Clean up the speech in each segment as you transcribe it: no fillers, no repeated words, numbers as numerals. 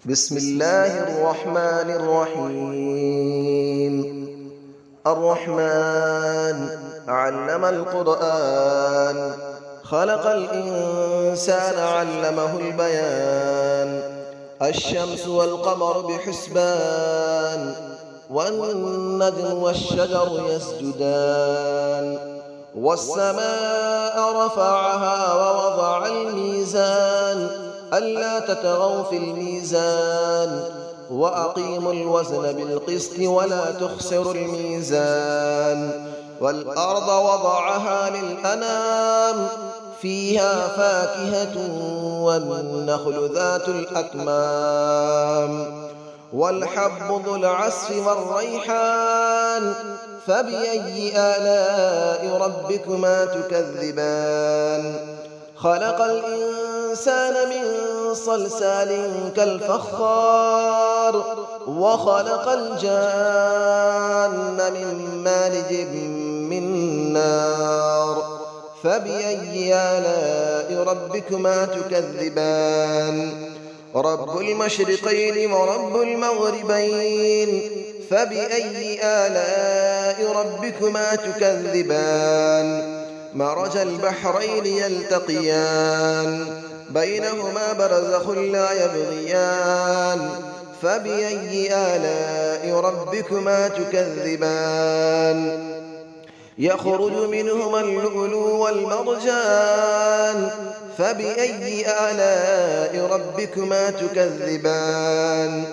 بسم الله الرحمن الرحيم. الرحمن علم القرآن، خلق الإنسان علمه البيان. الشمس والقمر بحسبان، والنجم والشجر يسجدان. والسماء رفعها ووضع الميزان، ألا تطغوا في الميزان، وأقيموا الوزن بالقسط ولا تخسروا الميزان. والأرض وضعها للأنام، فيها فاكهة والنخل ذات الأكمام، والحب ذو العصف والريحان. فبأي آلاء ربكما تكذبان؟ خلق الإنسان من صلصال كالفخار، وخلق الجان من مارج من نار. فبأي آلاء ربكما تكذبان؟ رب المشرقين ورب المغربين. فبأي آلاء ربكما تكذبان؟ مرج البحرين يلتقيان، بينهما برزخ لا يبغيان. فبأي آلاء ربكما تكذبان؟ يخرج منهما اللؤلؤ والمرجان. فبأي آلاء ربكما تكذبان؟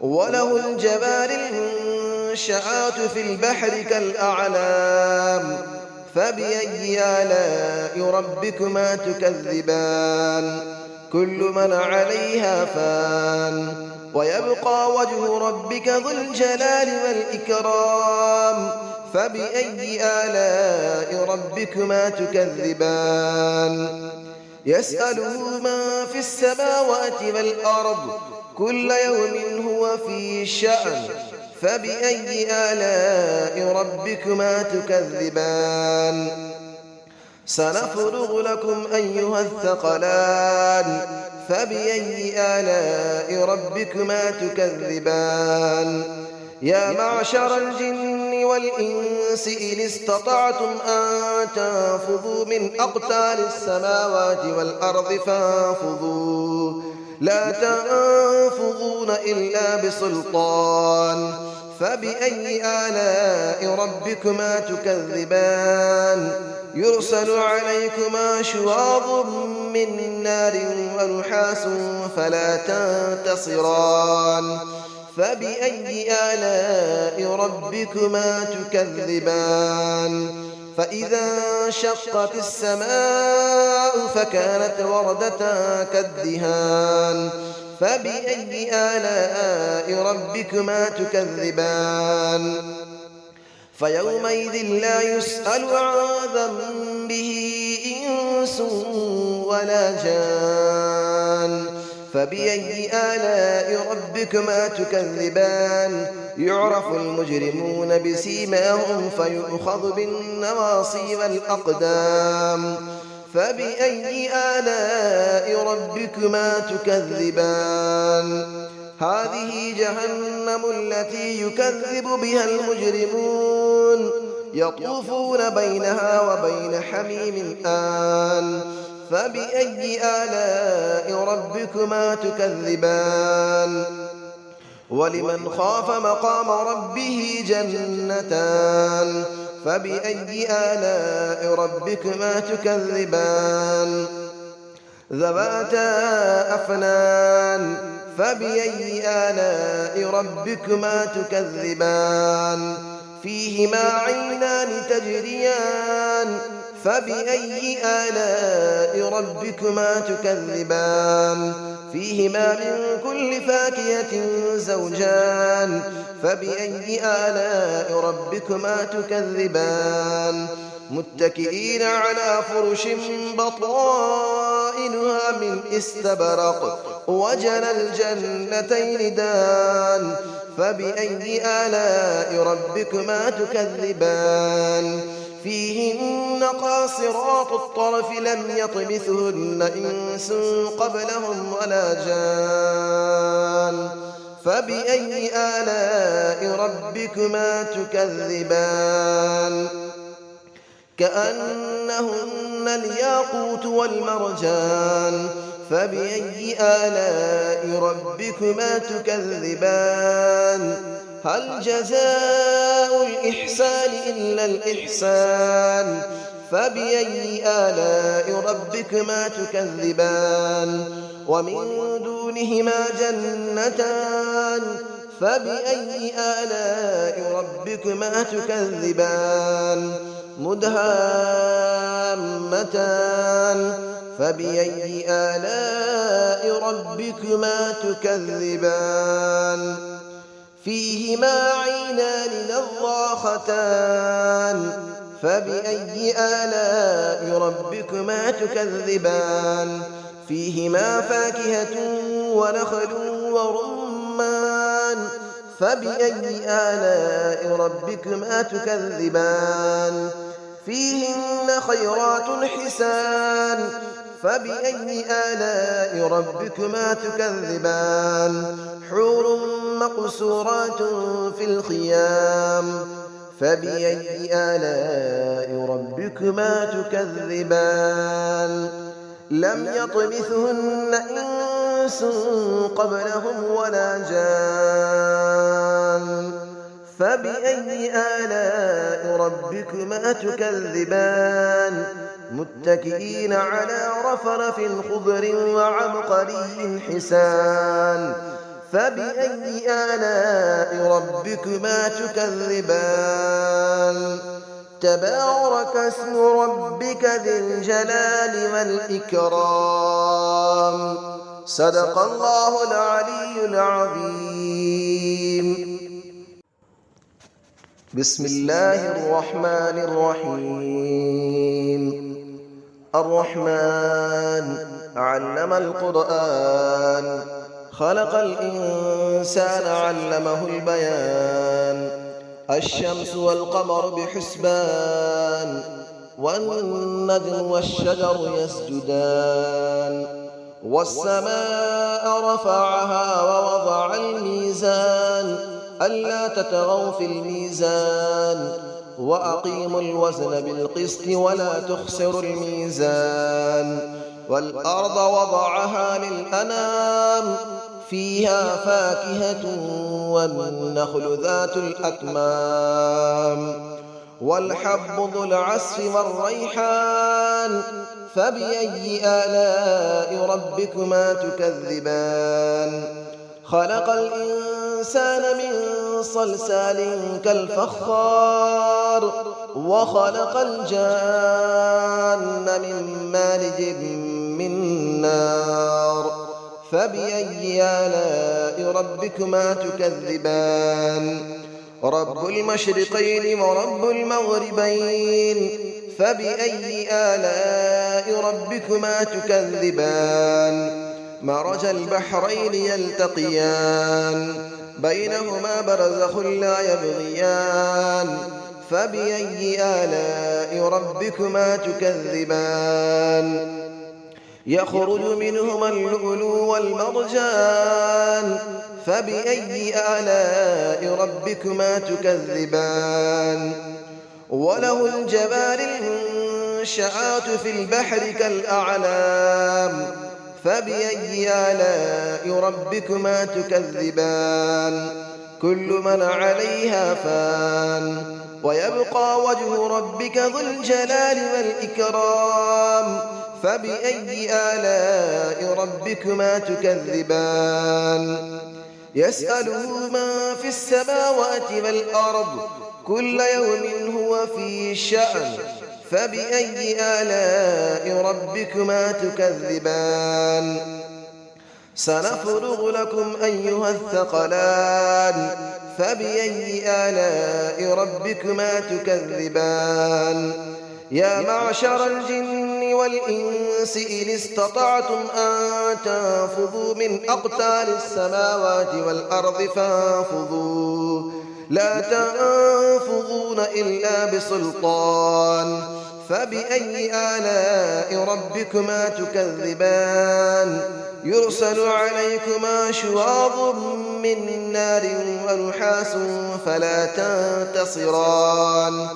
وله الجوار المنشآت في البحر كالأعلام. فبأي آلاء ربكما تكذبان؟ كل من عليها فان، ويبقى وجه ربك ذو الجلال والإكرام. فبأي آلاء ربكما تكذبان؟ يسأله من في السماوات والأرض، كل يوم هو في شأن. فبأي آلاء ربكما تكذبان؟ سنفرغ لكم أيها الثقلان. فبأي آلاء ربكما تكذبان؟ يا معشر الجن والإنس إن استطعتم أن تنفذوا من أقطار السماوات والأرض فانفذوا، لا تنفذون إلا بسلطان. فبأي آلاء ربكما تكذبان؟ يرسل عليكما شواظ من نار ونحاس فلا تنتصران. فبأي آلاء ربكما تكذبان؟ فإذا انشقت السماء فكانت وردة كالدهان. فبأي آلاء ربكما تكذبان؟ فيومئذ لا يسأل عن ذنبه إنس ولا جان. فبأي آلاء ربكما تكذبان؟ يعرف المجرمون بسيماهم فيؤخذ بالنواصي والأقدام. فبأي آلاء ربكما تكذبان؟ هذه جهنم التي يكذب بها المجرمون، يطوفون بينها وبين حميم آن. فبأي آلاء ربكما تكذبان؟ ولمن خاف مقام ربه جنتان. فبأي آلاء ربكما تكذبان؟ ذواتا أفنان. فبأي آلاء ربكما تكذبان؟ فيهما عينان تجريان. فبأي آلاء ربكما تكذبان؟ فيهما من كل فاكهة زوجان. فبأي آلاء ربكما تكذبان؟ متكئين على فرش بطائنها من استبرق، وجنى الجنتين دان. فبأي آلاء ربكما تكذبان؟ فيهن قاصرات الطرف لم يطمثهن إنس قبلهم ولا جان. فبأي آلاء ربكما تكذبان كأنهن الياقوت والمرجان فبأي آلاء ربكما تكذبان هل جزاء الإحسان إلا الإحسان فبأي آلاء ربكما تكذبان ومن دونهما جنتان فبأي آلاء ربكما تكذبان مدهامتان فبأي آلاء ربكما تكذبان فيهما عينان نضاختان فبأي آلاء ربكما تكذبان فيهما فاكهة ونخل ورمان فبأي آلاء ربكما تكذبان فيهن خيرات حسان فبأي آلاء ربكما تكذبان حور مقصورات في الخيام فبأي آلاء ربكما تكذبان لم يطمثهن إنس قبلهم ولا جان فبأي آلاء ربكما تكذبان متكئين على رفرف خضر وعبقري حسان فبأي آلاء ربكما تكذبان تبارك اسم ربك ذي الجلال والإكرام صدق الله العلي العظيم بسم الله الرحمن الرحيم الرحمن علم القرآن خلق الإنسان علمه البيان الشمس والقمر بحسبان والنجم والشجر يسجدان والسماء رفعها ووضع الميزان ألا تطغوا في الميزان وأقيموا الوزن بالقسط ولا تخسروا الميزان والأرض وضعها للأنام فيها فاكهة والنخل ذات الأكمام والحب ذو العصف والريحان فبأي آلاء ربكما تكذبان خلق الإنسان من صلصال كالفخار وخلق الجان من مارج من نار فبأي آلاء ربكما تكذبان رب المشرقين ورب المغربين فبأي آلاء ربكما تكذبان مرج البحرين يلتقيان بينهما برزخ لا يبغيان فبأي آلاء ربكما تكذبان يخرج منهما اللؤلؤ والمرجان فبأي آلاء ربكما تكذبان وله الجبال المنشآت في البحر كالأعلام فبأي آلاء ربكما تكذبان كل من عليها فان ويبقى وجه ربك ذو الجلال والإكرام فبأي آلاء ربكما تكذبان يسأله ما في السماوات والأرض كل يوم هو في شأن فبأي آلاء ربكما تكذبان سنفرغ لكم أيها الثقلان فبأي آلاء ربكما تكذبان يا معشر الجن والإنس إن استطعتم أن تنفذوا من أقطار السماوات والأرض فانفذوا لا تنفذون إلا بسلطان فبأي آلاء ربكما تكذبان يرسل عليكما شواظ من نار ونحاس فلا تنتصران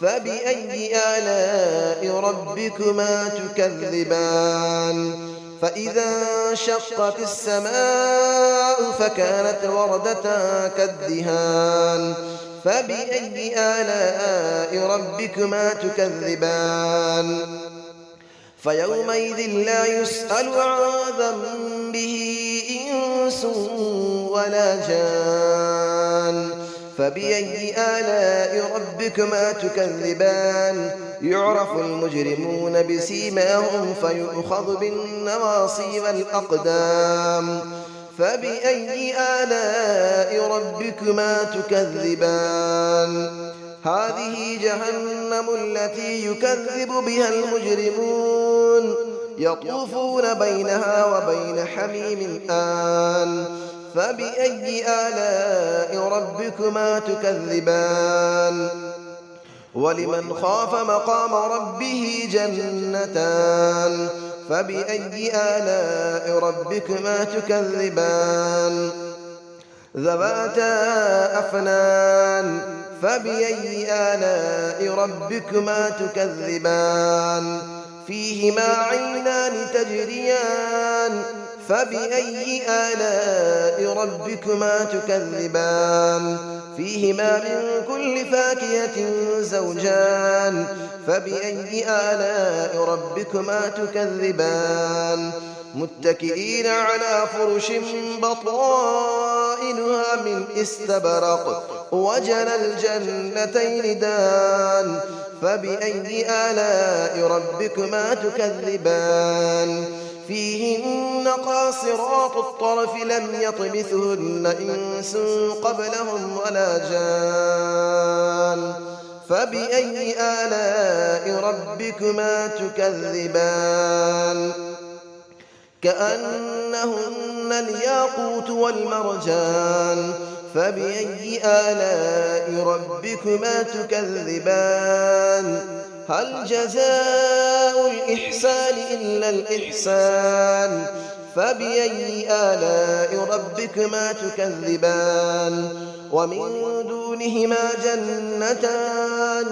فبأي آلاء ربكما تكذبان فإذا انشقت السماء فكانت وردة كالدهان فبأي آلاء ربكما تكذبان فيومئذ لا يسأل عن ذنبه إنس ولا جان فبأي آلاء ربكما تكذبان يعرف المجرمون بسيماهم فيؤخذ بالنواصي والأقدام فبأي آلاء ربكما تكذبان هذه جهنم التي يكذب بها المجرمون يطوفون بينها وبين حميم آن فبأي آلاء ربكما تكذبان ولمن خاف مقام ربه جنتان فبأي آلاء ربكما تكذبان ذواتا أفنان فبأي آلاء ربكما تكذبان فيهما عينان تجريان فبأي آلاء ربكما تكذبان فيهما من كل فاكهة زوجان فبأي آلاء ربكما تكذبان متكئين على فرش بطائنها من استبرق وجنى الجنتين دان فبأي آلاء ربكما تكذبان فيهن قاصرات الطرف لم يطمثهن إنس قبلهم ولا جان فبأي آلاء ربكما تكذبان كأنهن الياقوت والمرجان فبأي آلاء ربكما تكذبان هل جزاء الإحسان إلا الإحسان فبأي آلاء ربكما تكذبان ومن دونهما جنتان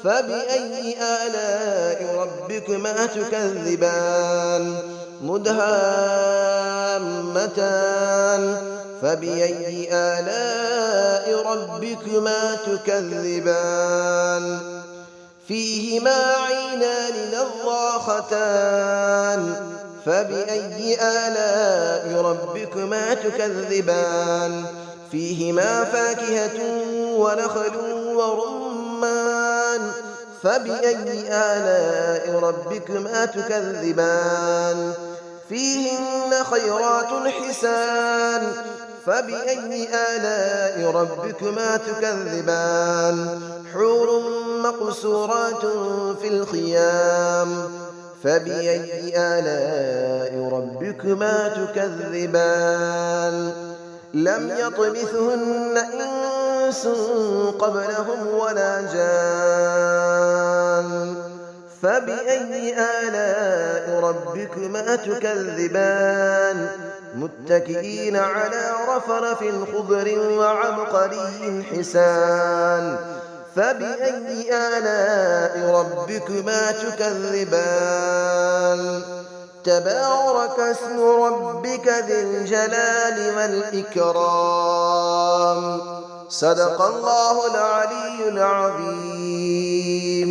فبأي آلاء ربكما تكذبان مدهامتان فبأي آلاء ربكما تكذبان فيهما عينان نضاختان فبأي آلاء ربكما تكذبان فيهما فاكهة ونخل ورمان فبأي آلاء ربكما تكذبان فيهن خيرات حسان فبأي آلاء ربكما تكذبان حور مقصورات في الخيام فبأي آلاء ربكما تكذبان لم يطمثهن إنس قبلهم ولا جان فبأي آلاء ربكما تكذبان متكئين على رفرف خضر وعبقري حسان فبأي آلاء ربكما تكذبان تبارك اسم ربك ذي الجلال والإكرام صدق الله العلي العظيم.